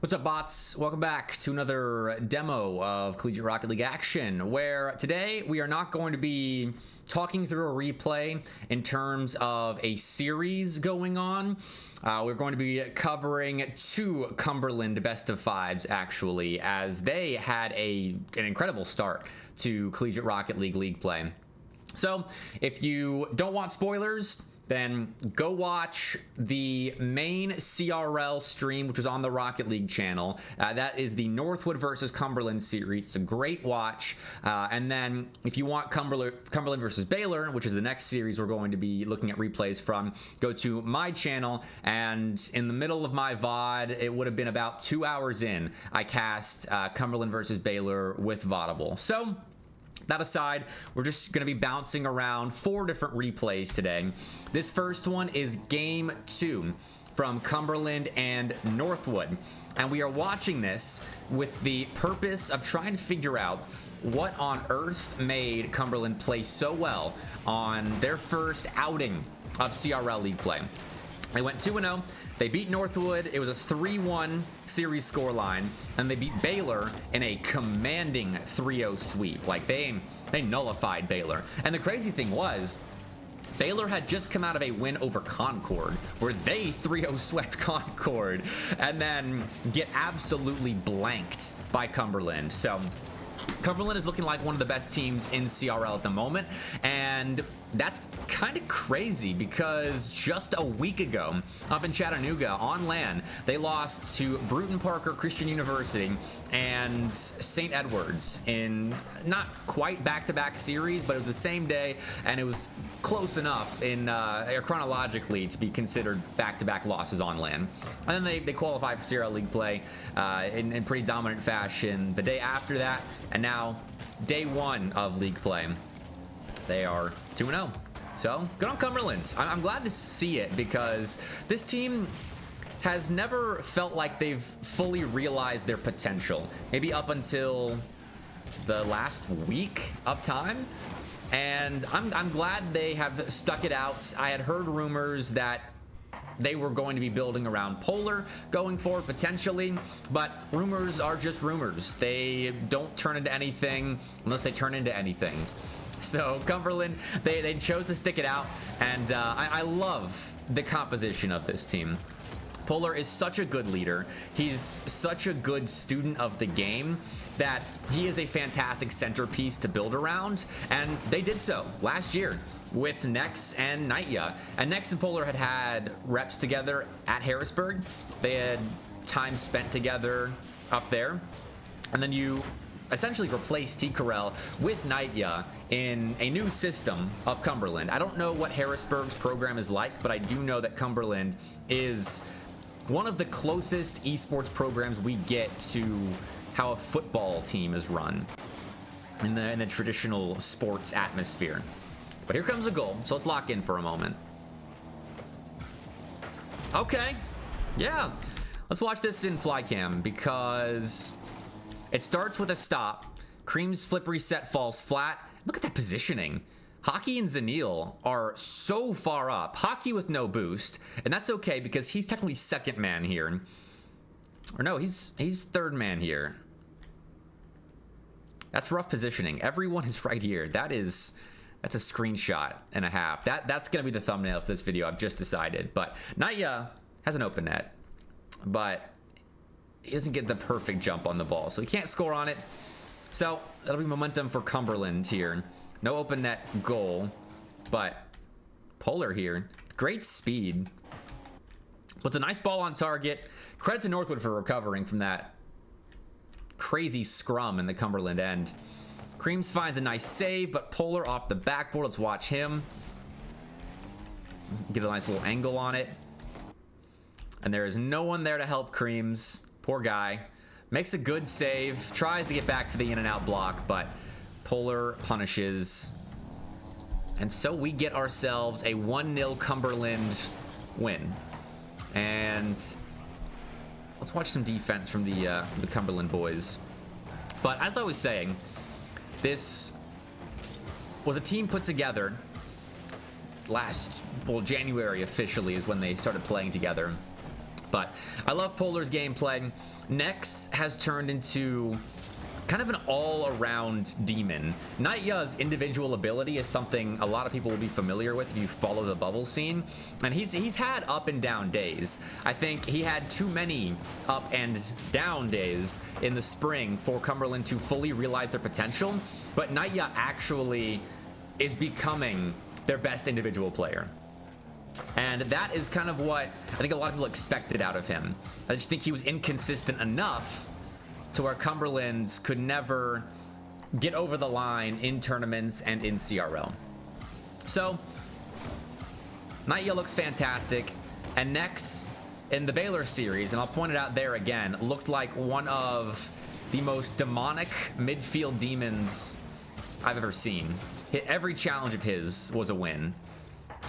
What's up, bots? Welcome back to another demo of Collegiate Rocket League action, where today we are not going to be talking through a replay in terms of a series going on. We're going to be covering two Cumberland best of fives, actually, as they had an incredible start to Collegiate Rocket League play. So if you don't want spoilers, then go watch the main CRL stream, which is on the Rocket League channel. That is the Northwood versus Cumberland series. It's a great watch. And then if you want Cumberland versus Baylor, which is the next series we're going to be looking at replays from, go to my channel. And in the middle of my VOD, it would have been about 2 hours in, I cast Cumberland versus Baylor with Vodable. So that aside, we're just going to be bouncing around 4 different replays today. This first one is Game 2 from Cumberland and Northwood. And we are watching this with the purpose of trying to figure out what on earth made Cumberland play so well on their first outing of CRL League play. They went 2-0. They beat Northwood. It was a 3-1 series scoreline, and they beat Baylor in a commanding 3-0 sweep. Like, they nullified Baylor. And the crazy thing was, Baylor had just come out of a win over Concord, where they 3-0 swept Concord, and then get absolutely blanked by Cumberland. So Cumberland is looking like one of the best teams in CRL at the moment, and that's kind of crazy because just a week ago up in Chattanooga on LAN, they lost to Bruton Parker Christian University and St. Edwards in not quite back-to-back series, but it was the same day, and it was close enough in chronologically to be considered back-to-back losses on LAN. And then they qualified for CRL League play in pretty dominant fashion the day after that, and now day 1 of league play. They are 2-0. So, good on Cumberland. I'm glad to see it because this team has never felt like they've fully realized their potential. Maybe up until the last week of time. And I'm glad they have stuck it out. I had heard rumors that they were going to be building around Polar going forward, potentially, but rumors are just rumors. They don't turn into anything unless they turn into anything. So Cumberland, they chose to stick it out, and I love the composition of this team. Polar is such a good leader. He's such a good student of the game that he is a fantastic centerpiece to build around, and they did so last year with Nex and Nightya. And Nex and Polar had reps together at Harrisburg. They had time spent together up there, and then you essentially replaced T. Carell with Nightya in a new system of Cumberland. I don't know what Harrisburg's program is like, but I do know that Cumberland is one of the closest esports programs we get to how a football team is run in the traditional sports atmosphere. But here comes a goal, so let's lock in for a moment. Okay, yeah, let's watch this in Flycam because it starts with a stop. Cream's flip reset falls flat. Look at that positioning. Hockey and Zanil are so far up. Hockey with no boost, and that's okay because he's technically second man here. Or no, he's third man here. That's rough positioning. Everyone is right here. That's a screenshot and a half. That's gonna be the thumbnail for this video. I've just decided. But Nightya has an open net, but he doesn't get the perfect jump on the ball, so he can't score on it. So that'll be momentum for Cumberland here. No open net goal, but Polar here. Great speed. Puts a nice ball on target. Credit to Northwood for recovering from that crazy scrum in the Cumberland end. Creams finds a nice save, but Polar off the backboard. Let's watch him. Get a nice little angle on it. And there is no one there to help Creams. Poor guy. Makes a good save. Tries to get back for the in and out block, but Polar punishes. And so we get ourselves a 1-0 Cumberland win. And let's watch some defense from the Cumberland boys. But as I was saying, this was a team put together January officially is when they started playing together. But I love Polar's gameplay. Nex has turned into kind of an all-around demon. Nightya's individual ability is something a lot of people will be familiar with if you follow the bubble scene, and he's had up and down days. I think he had too many up and down days in the spring for Cumberland to fully realize their potential, but Nightya actually is becoming their best individual player. And that is kind of what I think a lot of people expected out of him. I just think he was inconsistent enough to where Cumberland's could never get over the line in tournaments and in CRL. So, Nightya looks fantastic, and Nex in the Baylor series, and I'll point it out there again, looked like one of the most demonic midfield demons I've ever seen. Every challenge of his was a win.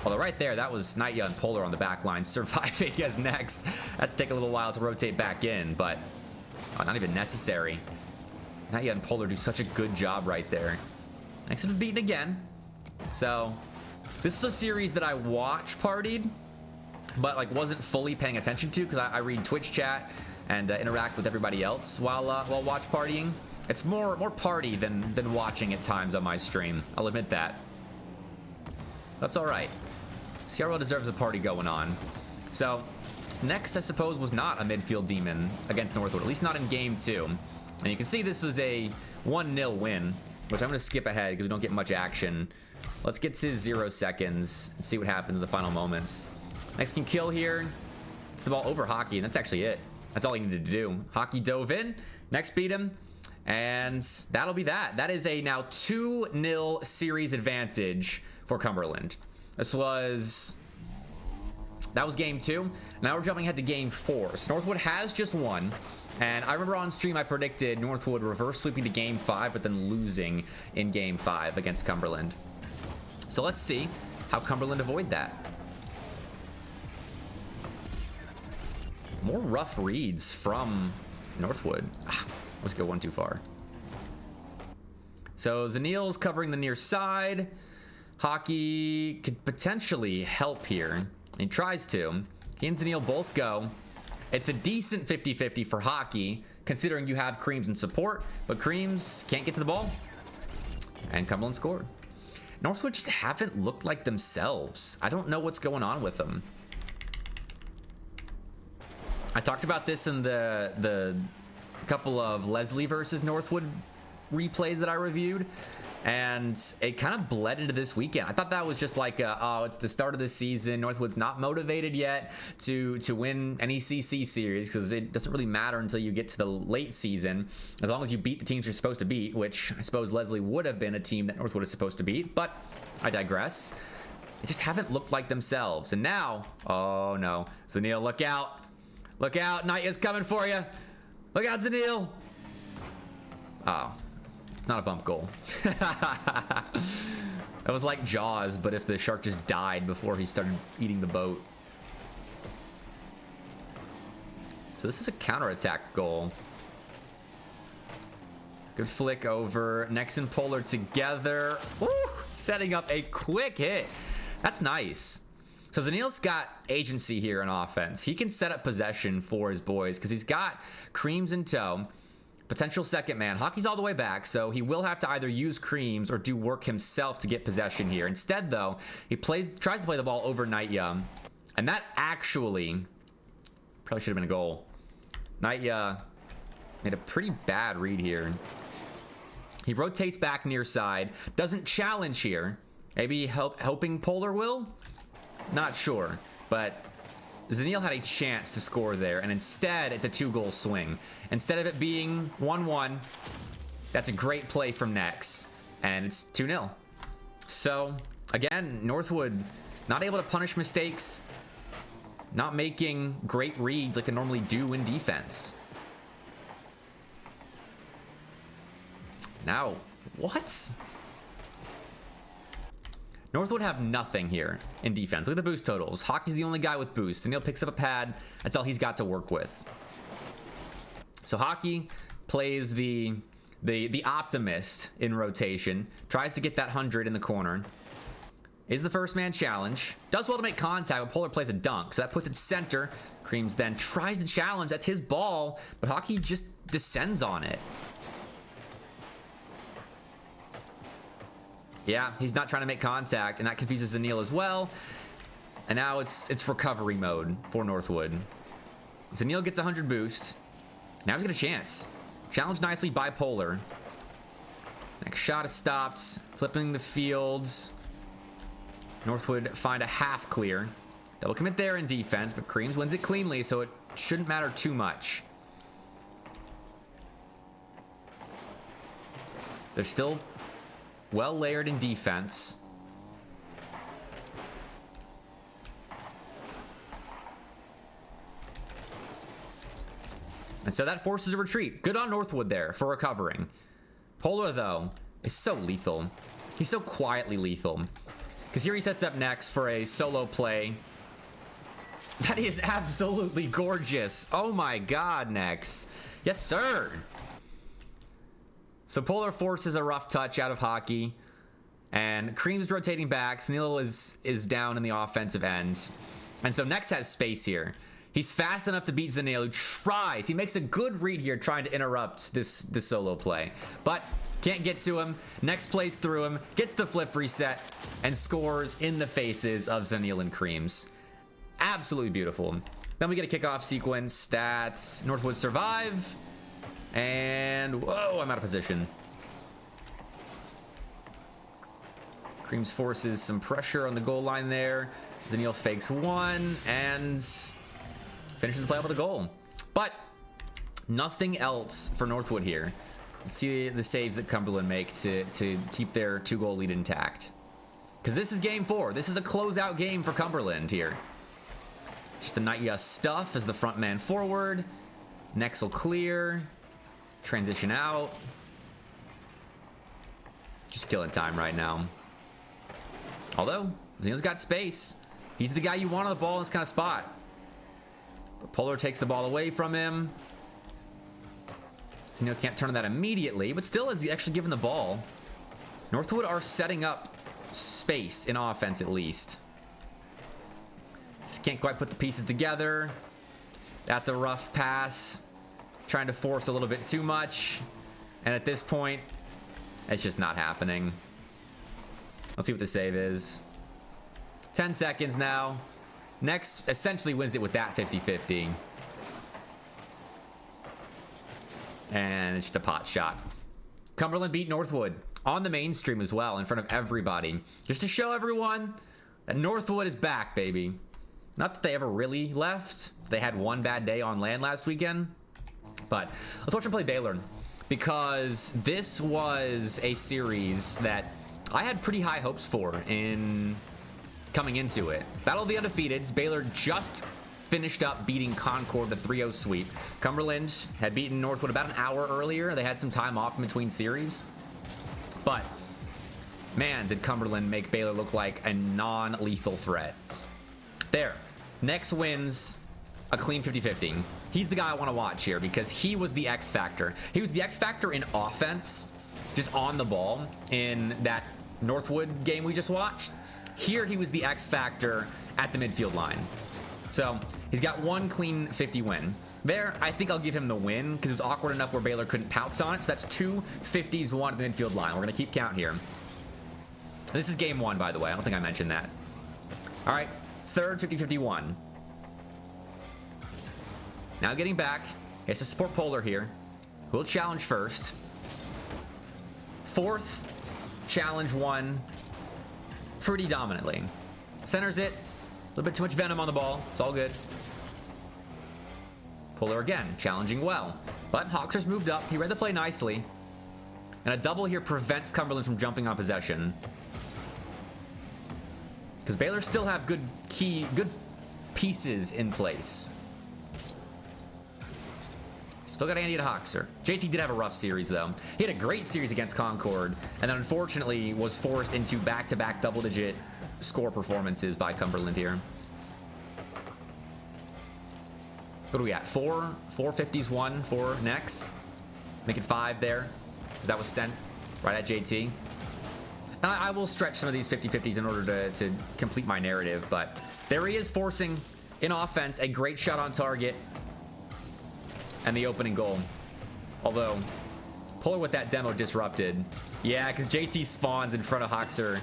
Although right there, that was Nightya and Polar on the back line surviving as Nex. That's take a little while to rotate back in, but not even necessary. Nightya and Polar do such a good job right there. Nex has been beaten again. So this is a series that I watch partied, but like wasn't fully paying attention to because I read Twitch chat and interact with everybody else while watch partying. It's more party than watching at times on my stream. I'll admit that. That's all right. CRL deserves a party going on. So Nex, I suppose, was not a midfield demon against Northwood, at least not in game 2. And you can see this was a 1-0 win, which I'm going to skip ahead because we don't get much action. Let's get to 0 seconds and see what happens in the final moments. Nex can kill here. It's the ball over Hockey, and that's actually it. That's all he needed to do. Hockey dove in. Nex beat him. And that'll be that. That is a now 2-0 series advantage for Cumberland. That was game 2. Now we're jumping ahead to game 4. So Northwood has just won. And I remember on stream I predicted Northwood reverse sweeping to game 5, but then losing in game 5 against Cumberland. So let's see how Cumberland avoid that. More rough reads from Northwood. Let's go one too far. So Zanil's covering the near side. Hockey could potentially help here. He tries to. He and Zanil both go. It's a decent 50-50 for Hockey, considering you have Creams in support, but Creams can't get to the ball. And Cumberland scored. Northwood just haven't looked like themselves. I don't know what's going on with them. I talked about this in the couple of Leslie versus Northwood replays that I reviewed, and it kind of bled into this weekend. I thought that was just like, it's the start of the season. Northwood's not motivated yet to win any CC series because it doesn't really matter until you get to the late season, as long as you beat the teams you're supposed to beat, which I suppose Leslie would have been a team that Northwood is supposed to beat, but I digress. They just haven't looked like themselves. And now, oh no, Zanil, look out. Look out, Nightya's coming for you. Look out, Zanil. Oh. It's not a bump goal. That was like Jaws, but if the shark just died before he started eating the boat. So this is a counterattack goal. Good flick over. Nex and Polar together. Ooh, setting up a quick hit. That's nice. So Zanil's got agency here in offense. He can set up possession for his boys because he's got Creams in tow. Potential second man. Hockey's all the way back, so he will have to either use Creams or do work himself to get possession here. Instead, though, he tries to play the ball over Nightya, and that actually probably should have been a goal. Nightya made a pretty bad read here. He rotates back near side, doesn't challenge here. Maybe hoping Polar will? Not sure, but Zanil had a chance to score there, and instead it's a 2-goal swing. Instead of it being 1-1, that's a great play from Nex, and it's 2-0. So again, Northwood not able to punish mistakes, not making great reads like they normally do in defense. Now, what? Northwood have nothing here in defense. Look at the boost totals. Hockey's the only guy with boost. Neil picks up a pad. That's all he's got to work with. So Hockey plays the optimist in rotation. Tries to get that 100 in the corner. is the first man challenge. Does well to make contact, but Polar plays a dunk. So that puts it center. Creams then tries to challenge. That's his ball, but Hockey just descends on it. Yeah, he's not trying to make contact, and that confuses Zanil as well. And now it's recovery mode for Northwood. Zanil gets 100 boost. Now he's got a chance. Challenged nicely by Polar. Next shot is stopped. Flipping the fields. Northwood find a half clear. Double commit there in defense, but Creams wins it cleanly, so it shouldn't matter too much. They're still well layered in defense. And so that forces a retreat. Good on Northwood there for recovering. Polar, though, is so lethal. He's so quietly lethal. Because here he sets up next for a solo play. That is absolutely gorgeous. Oh my god, Nex. Yes, sir. So Polar forces a rough touch out of Hockey. And Cream's rotating back. Sneel is down in the offensive end. And so Nex has space here. He's fast enough to beat Zanil, who tries. He makes a good read here trying to interrupt this solo play. But can't get to him. Nex plays through him, gets the flip reset, and scores in the faces of Zanil and Creams. Absolutely beautiful. Then we get a kickoff sequence that Northwood survive. And whoa, I'm out of position. Creams forces some pressure on the goal line there. Zanil fakes one and finishes the play off with a goal. But nothing else for Northwood here. Let's see the saves that Cumberland make to keep their 2-goal lead intact. Because this is game 4. This is a closeout game for Cumberland here. Just a Nightya stuff as the front man forward. Nex will clear. Transition out. Just killing time right now. Although, Zanil's got space. He's the guy you want on the ball in this kind of spot. But Polar takes the ball away from him. Zanil can't turn that immediately, but still is actually given the ball. Northwood are setting up space in offense at least. Just can't quite put the pieces together. That's a rough pass. Trying to force a little bit too much. And at this point, it's just not happening. Let's see what the save is. 10 seconds now. Nex essentially wins it with that 50-50. And it's just a pot shot. Cumberland beat Northwood on the mainstream as well in front of everybody. Just to show everyone that Northwood is back, baby. Not that they ever really left. They had one bad day on land last weekend. But let's watch them play Baylor. Because this was a series that I had pretty high hopes for in coming into it. Battle of the Undefeateds. Baylor just finished up beating Concord to 3-0 sweep. Cumberland had beaten Northwood about an hour earlier. They had some time off in between series. But, man, did Cumberland make Baylor look like a non-lethal threat. There. Nex wins a clean 50-50. He's the guy I want to watch here because he was the X factor. He was the X factor in offense, just on the ball in that Northwood game we just watched. Here he was the X factor at the midfield line. So he's got one clean 50 win. There, I think I'll give him the win because it was awkward enough where Baylor couldn't pounce on it. So that's 2 50s, 1 at the midfield line. We're going to keep count here. And this is game 1, by the way. I don't think I mentioned that. All right, third 50-51. Now getting back. He has to support Polar here. Who will challenge first. Fourth, challenge 1 pretty dominantly. Centers it. A little bit too much venom on the ball. It's all good. Polar again, challenging well. But Hawkser's moved up. He read the play nicely. And a double here prevents Cumberland from jumping on possession. Because Baylor still have good pieces in place. Still got Andy to Hawkser. JT did have a rough series, though. He had a great series against Concord, and then unfortunately was forced into back-to-back double-digit score performances by Cumberland here. What do we got? 4 50s, 1 for Nex. Make it 5 there, because that was sent right at JT. And I will stretch some of these 50-50s in order to complete my narrative, but there he is forcing in offense a great shot on target and the opening goal. Although Polar with that demo disrupted. Yeah, because JT spawns in front of Hoxer.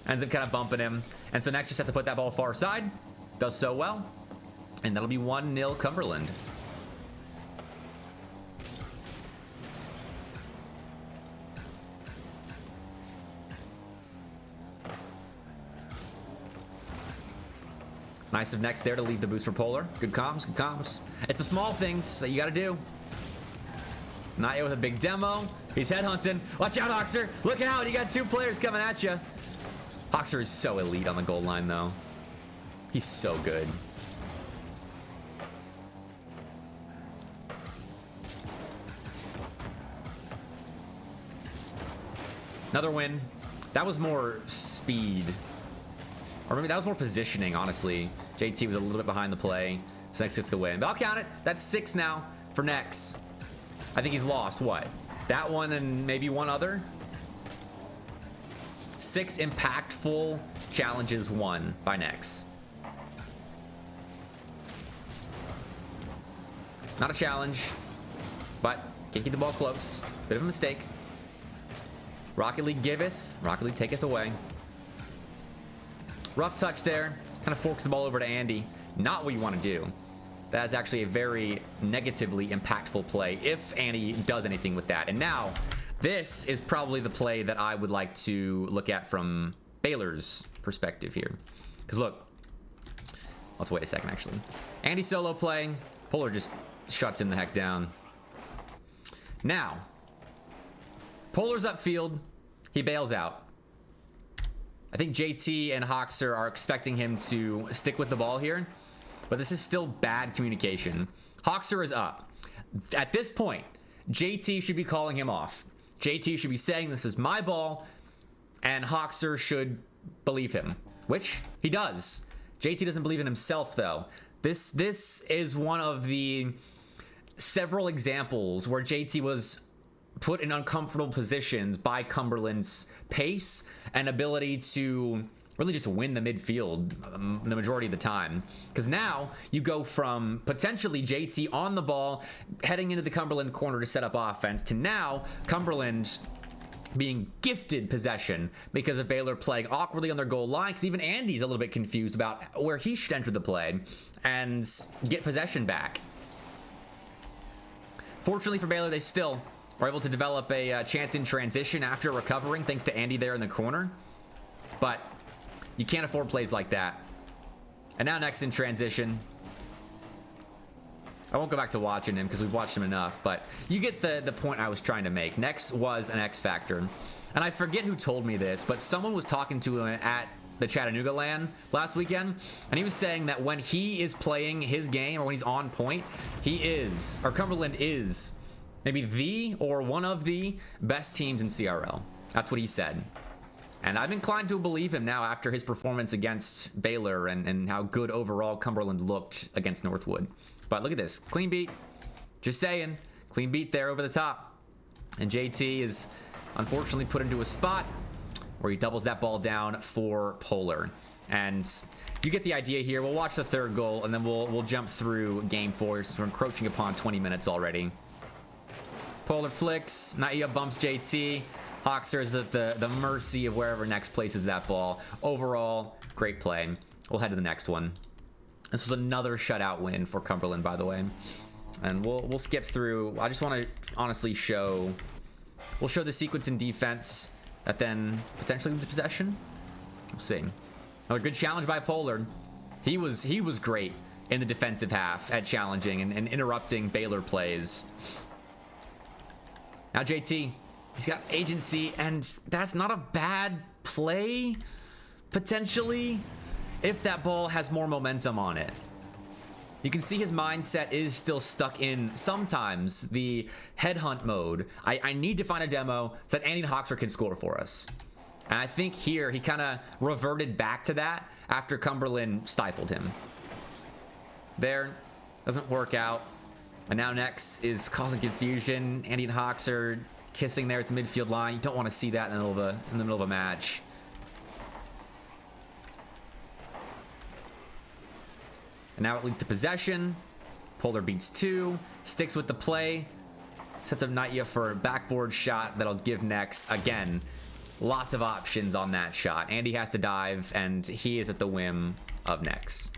Ends up kind of bumping him. And so next just have to put that ball far side. Does so well. And that'll be 1-0 Cumberland. Nice of next there to leave the boost for Polar. Good comms, good comms. It's the small things that you got to do. Not yet with a big demo. He's headhunting. Watch out, Hoxer. Look out. You got 2 players coming at you. Hoxer is so elite on the goal line, though. He's so good. Another win. That was more speed. Or maybe that was more positioning, honestly. JT was a little bit behind the play. So Nex gets the win. But I'll count it. That's 6 now for Nex. I think he's lost, what? That one and maybe one other? 6 impactful challenges won by Nex. Not a challenge, but can't keep the ball close. Bit of a mistake. Rocket League giveth, Rocket League taketh away. Rough touch there. Kind of forks the ball over to Andy. Not what you want to do. That's actually a very negatively impactful play if Andy does anything with that. And now, this is probably the play that I would like to look at from Baylor's perspective here. Because look, I'll have to wait a second actually. Andy solo play. Polar just shuts him the heck down. Now, Polar's upfield. He bails out. I think JT and Hoxer are expecting him to stick with the ball here. But this is still bad communication. Hoxer is up. At this point, JT should be calling him off. JT should be saying this is my ball, and Hoxer should believe him, which he does. JT doesn't believe in himself, though. This is one of the several examples where JT was put in uncomfortable positions by Cumberland's pace and ability to really just win the midfield the majority of the time. Because now you go from potentially JT on the ball, heading into the Cumberland corner to set up offense, to now Cumberland being gifted possession because of Baylor playing awkwardly on their goal line. Because even Andy's a little bit confused about where he should enter the play and get possession back. Fortunately for Baylor, they still are able to develop a chance in transition after recovering, thanks to Andy there in the corner. But you can't afford plays like that. And now Nex in transition. I won't go back to watching him because we've watched him enough, but you get the point I was trying to make. Nex was an X factor. And I forget who told me this, but someone was talking to him at the Chattanooga LAN last weekend, and he was saying that when he is playing his game or when he's on point, he is, or Cumberland is, maybe the or one of the best teams in CRL. That's what he said. And I'm inclined to believe him now after his performance against Baylor and how good overall Cumberland looked against Northwood. But look at this. Clean beat. Just saying. Clean beat there over the top. And JT is unfortunately put into a spot where he doubles that ball down for Polar. And you get the idea here. We'll watch the third goal, and then we'll jump through game 4 since we're encroaching upon 20 minutes already. Polar flicks. Naya bumps JT. Hoxer is at the mercy of wherever Nex places that ball. Overall, great play. We'll head to the next one. This was another shutout win for Cumberland, by the way. And we'll skip through. I just want to honestly show... We'll show the sequence in defense that then potentially leads to possession. We'll see. Another good challenge by Polar. He was great in the defensive half at challenging and interrupting Baylor plays. Now JT, he's got agency, and that's not a bad play, potentially, if that ball has more momentum on it. You can see his mindset is still stuck in, sometimes, the headhunt mode. I need to find a demo so that Andy and Hoxer can score for us. And I think here he kind of reverted back to that after Cumberland stifled him. There, doesn't work out. And now Nex is causing confusion. Andy and Hoxer kissing there at the midfield line. You don't want to see that in the middle of a match. And now it leads to possession. Polar beats 2, sticks with the play, sets up Naya for a backboard shot that'll give Nex, again, lots of options on that shot. Andy has to dive, and he is at the whim of Nex.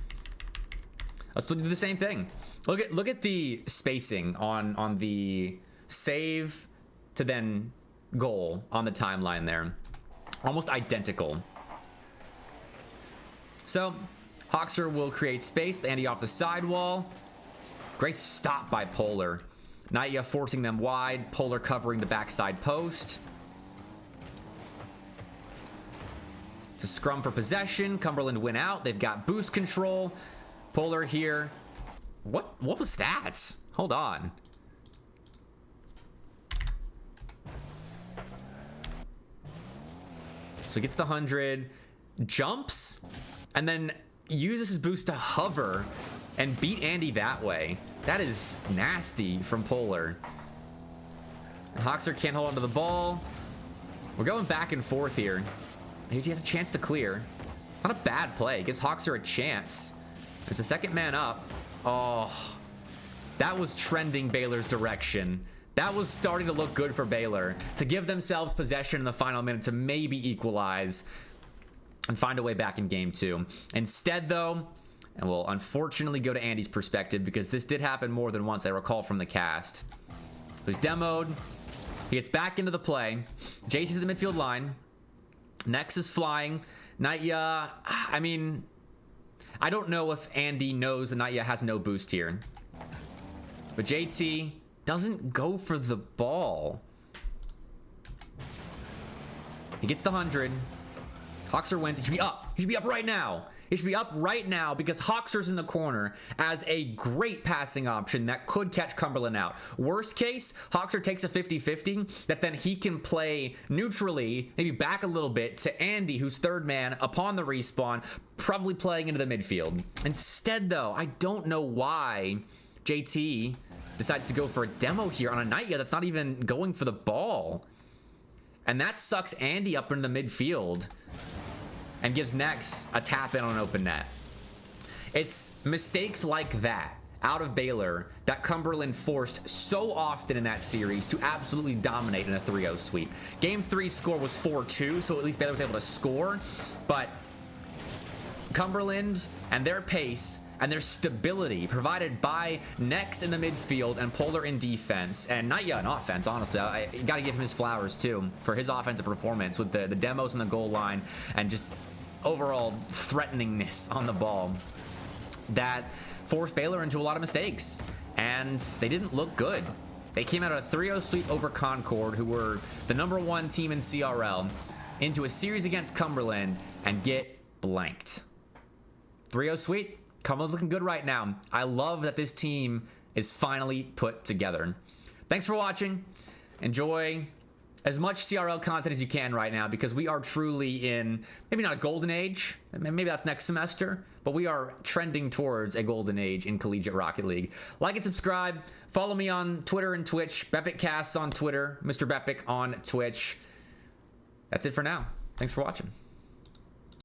Let's do the same thing. Look at the spacing on the save to then goal on the timeline there. Almost identical. So, Hoxer will create space. Andy off the sidewall. Great stop by Polar. Naya forcing them wide. Polar covering the backside post. It's a scrum for possession. Cumberland win out. They've got boost control. Polar here. What was that? Hold on. So he gets the 100, jumps, and then uses his boost to hover and beat Andy that way. That is nasty from Polar. And Hoxer can't hold onto the ball. We're going back and forth here. He has a chance to clear. It's not a bad play. It gives Hoxer a chance. It's a second man up. Oh, that was trending Baylor's direction. That was starting to look good for Baylor to give themselves possession in the final minute to maybe equalize and find a way back in game 2. Instead, though, and we'll unfortunately go to Andy's perspective because this did happen more than once, I recall from the cast. He's demoed. He gets back into the play. JC's at the midfield line. Nex is flying. Naya, I mean, I don't know if Andy knows that Naya has no boost here. But JT doesn't go for the ball. He gets the 100. Hoxer wins. He should be up. He should be up right now. He should be up right now because Hoxer's in the corner as a great passing option that could catch Cumberland out. Worst case, Hoxer takes a 50-50 that then he can play neutrally, maybe back a little bit to Andy, who's third man upon the respawn, probably playing into the midfield. Instead, though, I don't know why JT decides to go for a demo here on a Naya that's not even going for the ball. And that sucks Andy up into the midfield and gives Nex a tap in on an open net. It's mistakes like that out of Baylor that Cumberland forced so often in that series to absolutely dominate in a 3-0 sweep. Game 3 score was 4-2, so at least Baylor was able to score, but Cumberland and their pace and their stability provided by Nex in the midfield and Polar in defense and Naya in offense, honestly. I got to give him his flowers too for his offensive performance with the demos on the goal line and just overall threateningness on the ball that forced Baylor into a lot of mistakes, and they didn't look good. They came out of a 3-0 sweep over Concord, who were the #1 team in CRL, into a series against Cumberland and get blanked. 3-0 sweep. Cumberland's looking good right now. I love that this team is finally put together. Thanks for watching. Enjoy as much CRL content as you can right now because we are truly in, maybe not a golden age, maybe that's next semester, but we are trending towards a golden age in Collegiate Rocket League. Like and subscribe. Follow me on Twitter and Twitch. Bepic Casts on Twitter. Mr. Bepic on Twitch. That's it for now. Thanks for watching.